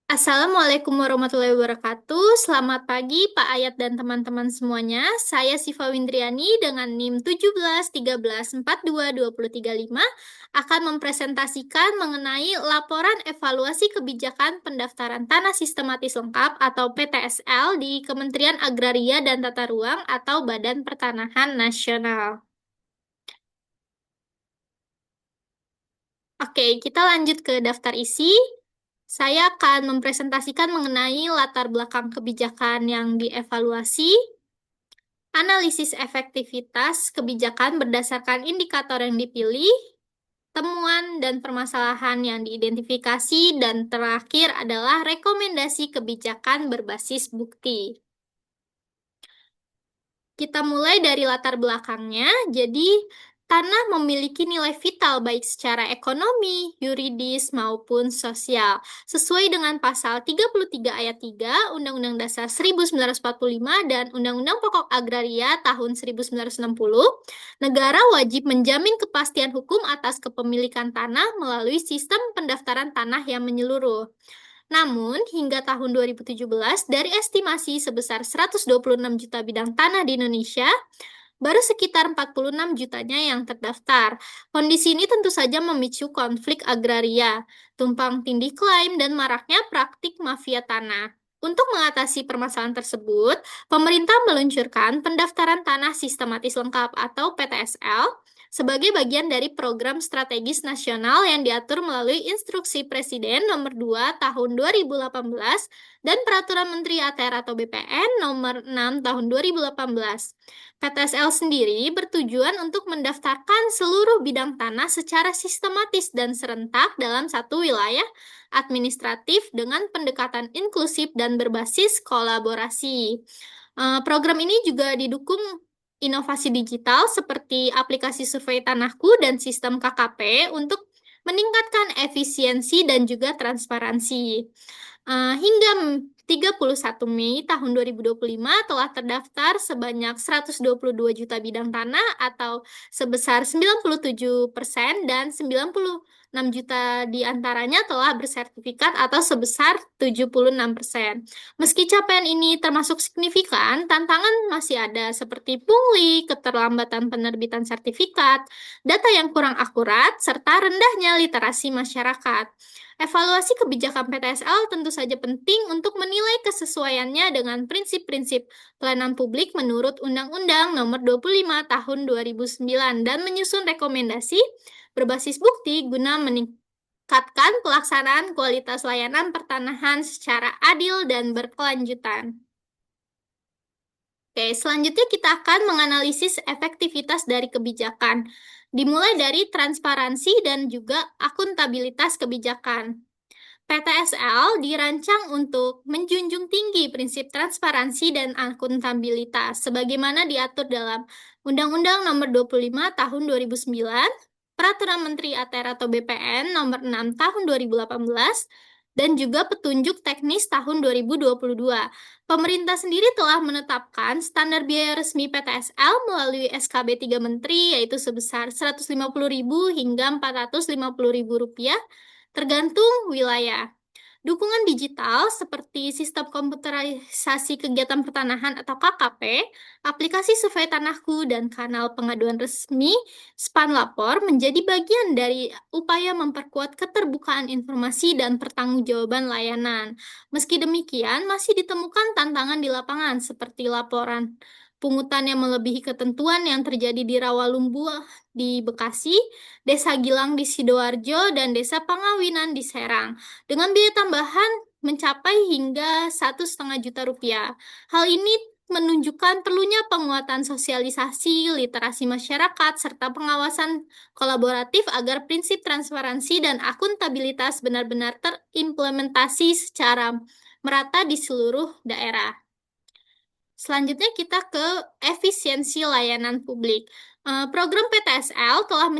Assalamualaikum warahmatullahi wabarakatuh. Selamat pagi Pak Ayat dan teman-teman semuanya. Saya Siva Windriani dengan NIM 17 13 42 235 akan mempresentasikan mengenai laporan evaluasi kebijakan pendaftaran tanah sistematis lengkap atau PTSL di Kementerian Agraria dan Tata Ruang atau Badan Pertanahan Nasional. Oke, kita lanjut ke daftar isi. Saya akan mempresentasikan mengenai latar belakang kebijakan yang dievaluasi, analisis efektivitas kebijakan berdasarkan indikator yang dipilih, temuan dan permasalahan yang diidentifikasi, dan terakhir adalah rekomendasi kebijakan berbasis bukti. Kita mulai dari latar belakangnya. Jadi, tanah memiliki nilai vital baik secara ekonomi, yuridis, maupun sosial. Sesuai dengan pasal 33 ayat 3 Undang-Undang Dasar 1945 dan Undang-Undang Pokok Agraria tahun 1960, negara wajib menjamin kepastian hukum atas kepemilikan tanah melalui sistem pendaftaran tanah yang menyeluruh. Namun, hingga tahun 2017, dari estimasi sebesar 126 juta bidang tanah di Indonesia, baru sekitar 46 jutanya yang terdaftar. Kondisi ini tentu saja memicu konflik agraria, tumpang tindih klaim, dan maraknya praktik mafia tanah. Untuk mengatasi permasalahan tersebut, pemerintah meluncurkan pendaftaran tanah sistematis lengkap atau PTSL sebagai bagian dari program strategis nasional yang diatur melalui Instruksi Presiden Nomor 2 Tahun 2018 dan Peraturan Menteri ATR atau BPN Nomor 6 Tahun 2018. PTSL sendiri bertujuan untuk mendaftarkan seluruh bidang tanah secara sistematis dan serentak dalam satu wilayah administratif dengan pendekatan inklusif dan berbasis kolaborasi. Program ini juga didukung inovasi digital seperti aplikasi survei tanahku dan sistem KKP untuk meningkatkan efisiensi dan juga transparansi. Hingga 31 Mei tahun 2025 telah terdaftar sebanyak 122 juta bidang tanah atau sebesar 97% dan 96 juta diantaranya telah bersertifikat atau sebesar 76%. Meski capaian ini termasuk signifikan, tantangan masih ada seperti pungli, keterlambatan penerbitan sertifikat, data yang kurang akurat, serta rendahnya literasi masyarakat. Evaluasi kebijakan PTSL tentu saja penting untuk menilai kesesuaiannya dengan prinsip-prinsip pelayanan publik menurut Undang-Undang Nomor 25 Tahun 2009 dan menyusun rekomendasi berbasis bukti guna meningkatkan pelaksanaan kualitas layanan pertanahan secara adil dan berkelanjutan. Oke, selanjutnya kita akan menganalisis efektivitas dari kebijakan, dimulai dari transparansi dan juga akuntabilitas kebijakan. PTSL dirancang untuk menjunjung tinggi prinsip transparansi dan akuntabilitas, sebagaimana diatur dalam Undang-Undang Nomor 25 Tahun 2009, Peraturan Menteri ATR atau BPN Nomor 6 Tahun 2018, dan juga petunjuk teknis tahun 2022. Pemerintah sendiri telah menetapkan standar biaya resmi PTSL melalui SKB 3 Menteri, yaitu sebesar Rp150.000 hingga Rp450.000, tergantung wilayah. Dukungan digital seperti sistem komputerisasi kegiatan pertanahan atau KKP, aplikasi survei tanahku, dan kanal pengaduan resmi SPAN lapor menjadi bagian dari upaya memperkuat keterbukaan informasi dan pertanggungjawaban layanan. Meski demikian, masih ditemukan tantangan di lapangan seperti laporan pungutan yang melebihi ketentuan yang terjadi di Rawalumbu di Bekasi, Desa Gilang di Sidoarjo, dan Desa Pangawinan di Serang, dengan biaya tambahan mencapai hingga Rp1,5 juta. Hal ini menunjukkan perlunya penguatan sosialisasi, literasi masyarakat, serta pengawasan kolaboratif agar prinsip transparansi dan akuntabilitas benar-benar terimplementasi secara merata di seluruh daerah. Selanjutnya kita ke efisiensi layanan publik. Program PTSL telah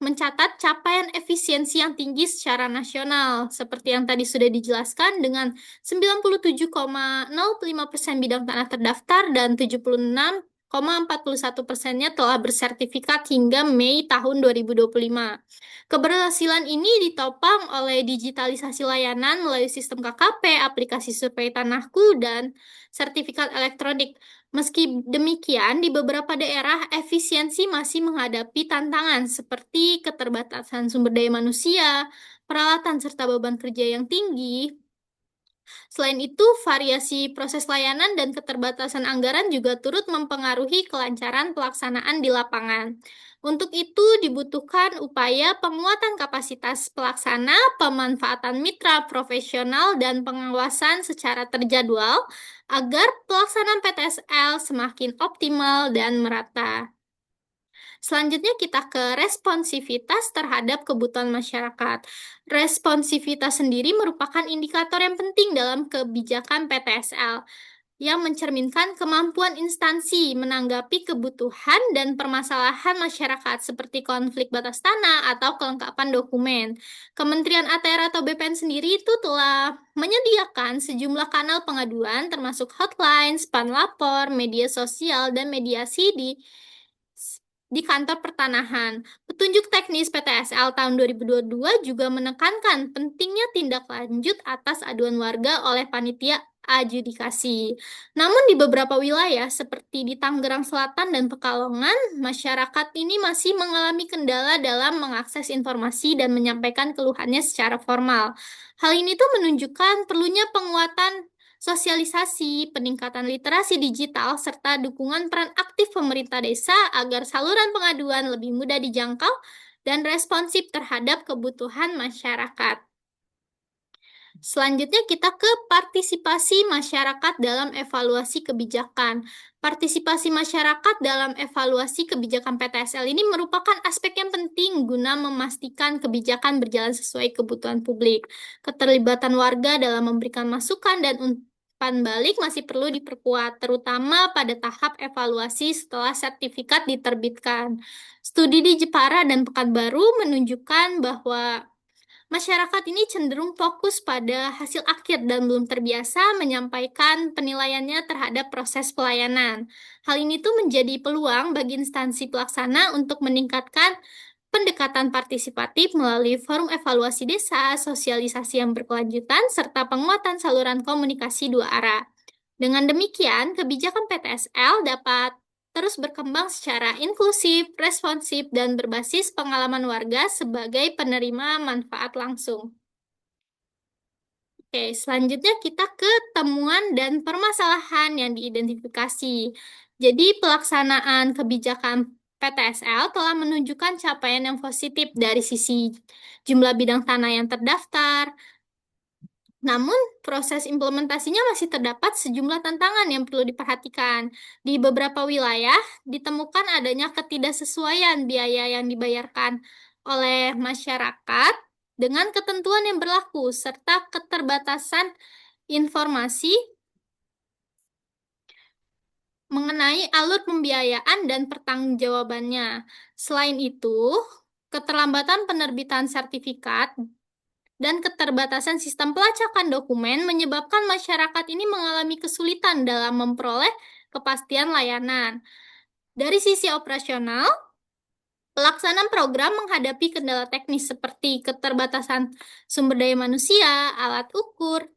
mencatat capaian efisiensi yang tinggi secara nasional, seperti yang tadi sudah dijelaskan, dengan 97,05% bidang tanah terdaftar dan 41%-nya telah bersertifikat hingga Mei tahun 2025. Keberhasilan ini ditopang oleh digitalisasi layanan melalui sistem KKP, aplikasi survei tanahku, dan sertifikat elektronik. Meski demikian, di beberapa daerah efisiensi masih menghadapi tantangan seperti keterbatasan sumber daya manusia, peralatan, serta beban kerja yang tinggi. Selain itu, variasi proses layanan dan keterbatasan anggaran juga turut mempengaruhi kelancaran pelaksanaan di lapangan. Untuk itu, dibutuhkan upaya penguatan kapasitas pelaksana, pemanfaatan mitra profesional, dan pengawasan secara terjadwal agar pelaksanaan PTSL semakin optimal dan merata. Selanjutnya kita ke responsivitas terhadap kebutuhan masyarakat. Responsivitas sendiri merupakan indikator yang penting dalam kebijakan PTSL yang mencerminkan kemampuan instansi menanggapi kebutuhan dan permasalahan masyarakat seperti konflik batas tanah atau kelengkapan dokumen. Kementerian ATR atau BPN sendiri itu telah menyediakan sejumlah kanal pengaduan termasuk hotline, span lapor, media sosial, dan mediasi di kantor pertanahan. Petunjuk teknis PTSL tahun 2022 juga menekankan pentingnya tindak lanjut atas aduan warga oleh panitia adjudikasi. Namun di beberapa wilayah seperti di Tangerang Selatan dan Pekalongan, masyarakat ini masih mengalami kendala dalam mengakses informasi dan menyampaikan keluhannya secara formal. Hal ini tuh menunjukkan perlunya penguatan sosialisasi, peningkatan literasi digital, serta dukungan peran aktif pemerintah desa agar saluran pengaduan lebih mudah dijangkau dan responsif terhadap kebutuhan masyarakat. Selanjutnya kita ke partisipasi masyarakat dalam evaluasi kebijakan. Partisipasi masyarakat dalam evaluasi kebijakan PTSL ini merupakan aspek yang penting guna memastikan kebijakan berjalan sesuai kebutuhan publik. Keterlibatan warga dalam memberikan masukan dan umpan balik masih perlu diperkuat, terutama pada tahap evaluasi setelah sertifikat diterbitkan. Studi di Jepara dan Pekanbaru menunjukkan bahwa masyarakat ini cenderung fokus pada hasil akhir dan belum terbiasa menyampaikan penilaiannya terhadap proses pelayanan. Hal ini tuh menjadi peluang bagi instansi pelaksana untuk meningkatkan pendekatan partisipatif melalui forum evaluasi desa, sosialisasi yang berkelanjutan, serta penguatan saluran komunikasi dua arah. Dengan demikian, kebijakan PTSL dapat terus berkembang secara inklusif, responsif, dan berbasis pengalaman warga sebagai penerima manfaat langsung. Oke, selanjutnya kita ke temuan dan permasalahan yang diidentifikasi. Jadi, pelaksanaan kebijakan PTSL telah menunjukkan capaian yang positif dari sisi jumlah bidang tanah yang terdaftar, namun, proses implementasinya masih terdapat sejumlah tantangan yang perlu diperhatikan. Di beberapa wilayah, ditemukan adanya ketidaksesuaian biaya yang dibayarkan oleh masyarakat dengan ketentuan yang berlaku, serta keterbatasan informasi mengenai alur pembiayaan dan pertanggungjawabannya. Selain itu, keterlambatan penerbitan sertifikat dan keterbatasan sistem pelacakan dokumen menyebabkan masyarakat ini mengalami kesulitan dalam memperoleh kepastian layanan. Dari sisi operasional, pelaksanaan program menghadapi kendala teknis seperti keterbatasan sumber daya manusia, alat ukur,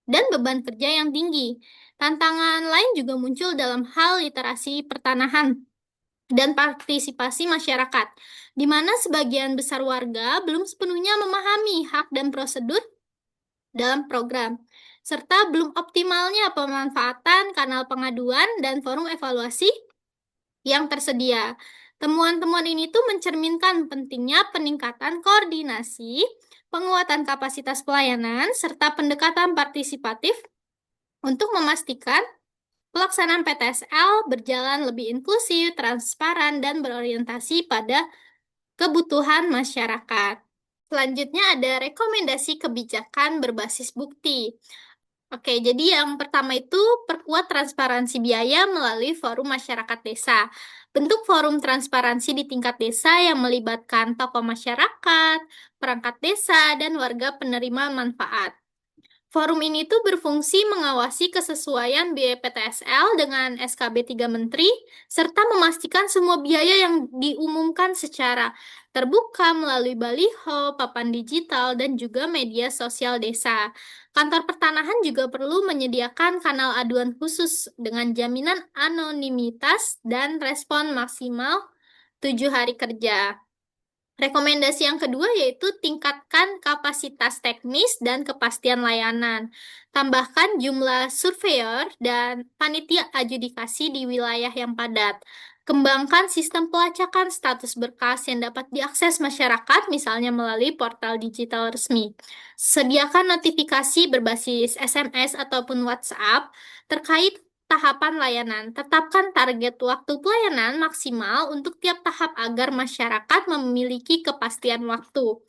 dan beban kerja yang tinggi. Tantangan lain juga muncul dalam hal literasi pertanahan dan partisipasi masyarakat, di mana sebagian besar warga belum sepenuhnya memahami hak dan prosedur dalam program, serta belum optimalnya pemanfaatan kanal pengaduan dan forum evaluasi yang tersedia. Temuan-temuan ini tuh mencerminkan pentingnya peningkatan koordinasi, penguatan kapasitas pelayanan, serta pendekatan partisipatif untuk memastikan pelaksanaan PTSL berjalan lebih inklusif, transparan, dan berorientasi pada kebutuhan masyarakat. Selanjutnya ada rekomendasi kebijakan berbasis bukti. Oke, jadi yang pertama itu perkuat transparansi biaya melalui forum masyarakat desa. Bentuk forum transparansi di tingkat desa yang melibatkan tokoh masyarakat, perangkat desa, dan warga penerima manfaat. Forum ini tuh berfungsi mengawasi kesesuaian biaya PTSL dengan SKB 3 Menteri, serta memastikan semua biaya yang diumumkan secara terbuka melalui baliho, papan digital, dan juga media sosial desa. Kantor pertanahan juga perlu menyediakan kanal aduan khusus dengan jaminan anonimitas dan respon maksimal 7 hari kerja. Rekomendasi yang kedua yaitu tingkatkan kapasitas teknis dan kepastian layanan. Tambahkan jumlah surveyor dan panitia adjudikasi di wilayah yang padat. Kembangkan sistem pelacakan status berkas yang dapat diakses masyarakat, misalnya melalui portal digital resmi. Sediakan notifikasi berbasis SMS ataupun WhatsApp terkait tahapan layanan. Tetapkan target waktu pelayanan maksimal untuk tiap tahap agar masyarakat memiliki kepastian waktu.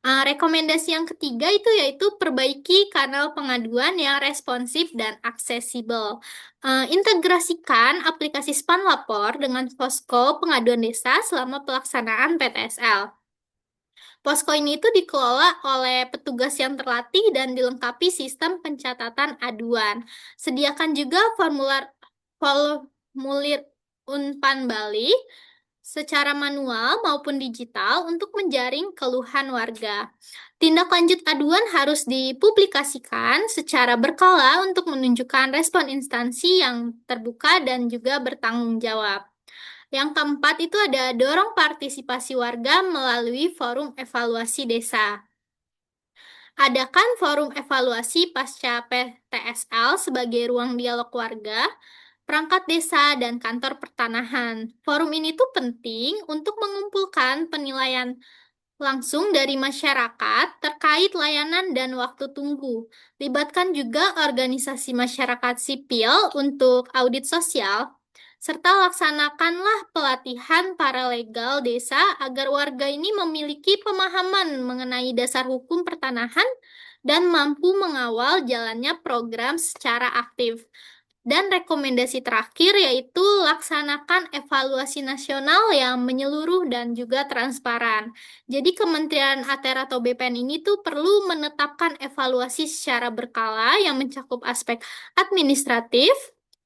Rekomendasi yang ketiga itu yaitu perbaiki kanal pengaduan yang responsif dan aksesibel. Integrasikan aplikasi Span Lapor dengan posko pengaduan desa selama pelaksanaan PTSL. Posko ini itu dikelola oleh petugas yang terlatih dan dilengkapi sistem pencatatan aduan. Sediakan juga formulir umpan balik secara manual maupun digital untuk menjaring keluhan warga. Tindak lanjut aduan harus dipublikasikan secara berkala untuk menunjukkan respon instansi yang terbuka dan juga bertanggung jawab. Yang keempat itu ada dorong partisipasi warga melalui forum evaluasi desa. Adakan forum evaluasi pasca PTSL sebagai ruang dialog warga, perangkat desa, dan kantor pertanahan. Forum ini tuh penting untuk mengumpulkan penilaian langsung dari masyarakat terkait layanan dan waktu tunggu. Libatkan juga organisasi masyarakat sipil untuk audit sosial, serta laksanakanlah pelatihan paralegal desa agar warga ini memiliki pemahaman mengenai dasar hukum pertanahan dan mampu mengawal jalannya program secara aktif. Dan rekomendasi terakhir yaitu laksanakan evaluasi nasional yang menyeluruh dan juga transparan. Jadi Kementerian ATR atau BPN ini tuh perlu menetapkan evaluasi secara berkala yang mencakup aspek administratif,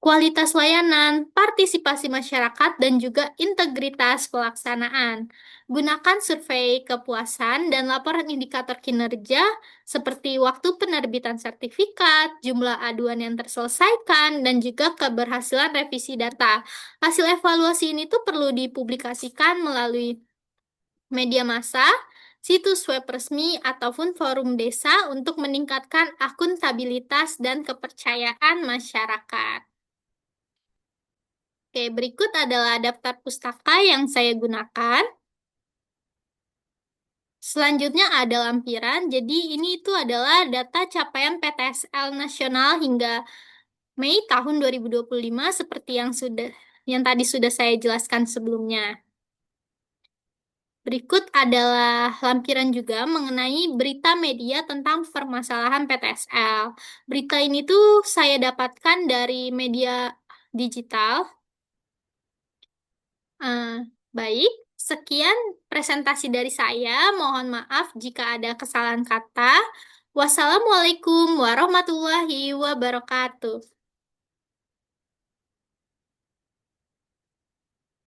kualitas layanan, partisipasi masyarakat, dan juga integritas pelaksanaan. Gunakan survei kepuasan dan laporan indikator kinerja seperti waktu penerbitan sertifikat, jumlah aduan yang terselesaikan, dan juga keberhasilan revisi data. Hasil evaluasi ini tuh perlu dipublikasikan melalui media massa, situs web resmi, ataupun forum desa untuk meningkatkan akuntabilitas dan kepercayaan masyarakat. Oke, berikut adalah daftar pustaka yang saya gunakan. Selanjutnya ada lampiran, jadi ini itu adalah data capaian PTSL nasional hingga Mei tahun 2025 seperti yang tadi sudah saya jelaskan sebelumnya. Berikut adalah lampiran juga mengenai berita media tentang permasalahan PTSL. Berita ini tuh saya dapatkan dari media digital. Baik, sekian presentasi dari saya. Mohon maaf jika ada kesalahan kata. Wassalamualaikum warahmatullahi wabarakatuh.